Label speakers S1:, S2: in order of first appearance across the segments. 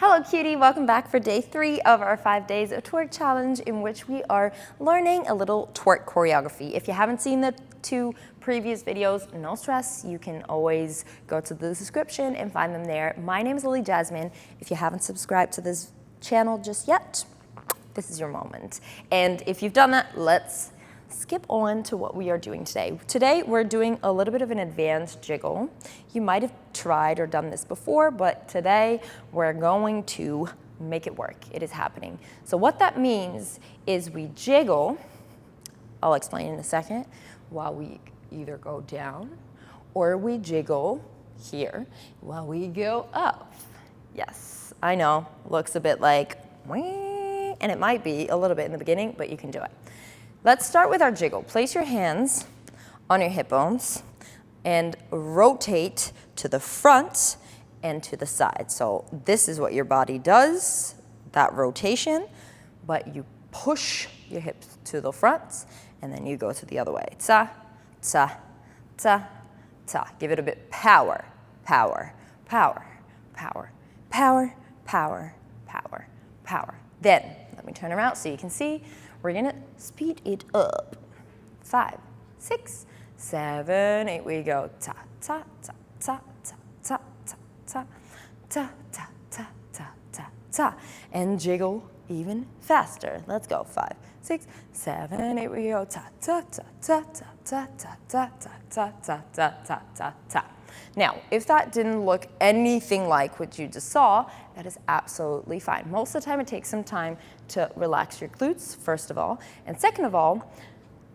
S1: Hello cutie, welcome back for day 3 of our 5 days of twerk challenge in which we are learning a little twerk choreography. If you haven't seen the 2 previous videos, no stress, you can always go to the description and find them there. My name is LiliJasmijn. If you haven't subscribed to this channel just yet, this is your moment. And if you've done that, let's skip on to what we are doing today. Today we're doing a little bit of an advanced jiggle. You might have tried or done this before, but today we're going to make it work. It is happening. So what that means is we jiggle, I'll explain in a second, while we either go down or we jiggle here while we go up. Yes, I know, looks a bit like, and it might be a little bit in the beginning, but you can do it. Let's start with our jiggle. Place your hands on your hip bones and rotate to the front and to the side. So this is what your body does, that rotation, but you push your hips to the front and then you go to the other way. Ta, ta, ta, ta. Give it a bit power, power, power, power, power, power, power, power. Then, let me turn around so you can see. We're gonna speed it up. 5, 6, 7, 8. We go ta ta ta ta ta ta ta ta ta ta ta ta ta, and jiggle even faster. Let's go. 5, 6, 7, 8. We go ta ta ta ta ta ta ta ta ta ta ta ta ta ta. Now, if that didn't look anything like what you just saw, that is absolutely fine. Most of the time, it takes some time to relax your glutes, first of all. And second of all,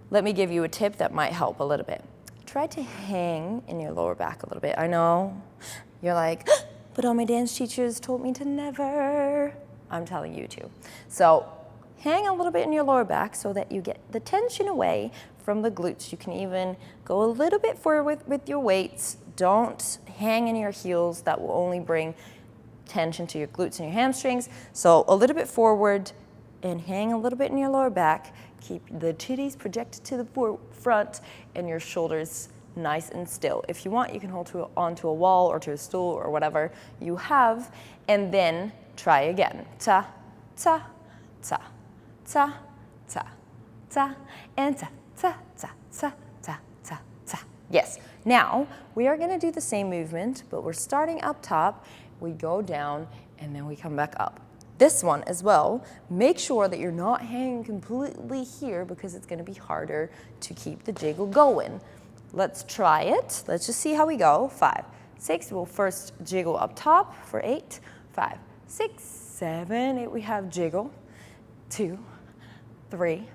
S1: let me give you a tip that might help a little bit. Try to hang in your lower back a little bit. I know, you're like, but all my dance teachers told me to never. I'm telling you to. So hang a little bit in your lower back so that you get the tension away from the glutes. You can even go a little bit forward with your weights. Don't hang in your heels. That will only bring tension to your glutes and your hamstrings. So a little bit forward and hang a little bit in your lower back. Keep the titties projected to the front and your shoulders nice and still. If you want, you can hold onto a wall or to a stool or whatever you have, and then try again. Ta, ta, ta, ta, ta, ta, and ta, ta, ta, ta, ta, ta, ta. Yes. Now, we are gonna do the same movement, but we're starting up top, we go down, and then we come back up. This one as well, make sure that you're not hanging completely here because it's gonna be harder to keep the jiggle going. Let's try it. Let's just see how we go. 5, 6, we'll first jiggle up top for 8. 5, 6, 7, 8, we have jiggle. 2, 3,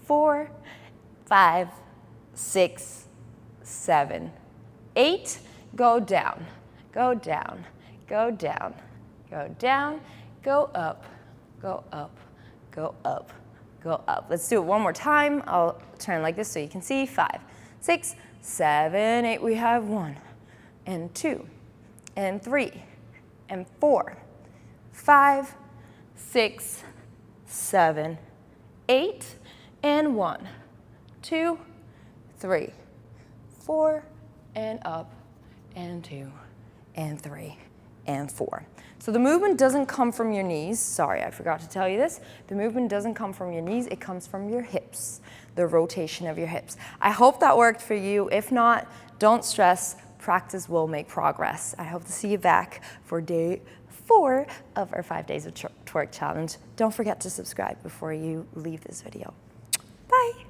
S1: 4, 5, 6, 7, 8, go down, go down, go down, go down, go up, go up, go up, go up. Let's do it one more time. I'll turn like this so you can see. 5, 6, 7, 8. We have 1 and 2 and 3 and 4, 5, 6, 7, 8, and 1, 2, 3, 4, and up, and 2, and 3, and 4. So the movement doesn't come from your knees. Sorry, I forgot to tell you this. The movement doesn't come from your knees. It comes from your hips, the rotation of your hips. I hope that worked for you. If not, don't stress. Practice will make progress. I hope to see you back for day 4 of our 5 days of twerk challenge. Don't forget to subscribe before you leave this video.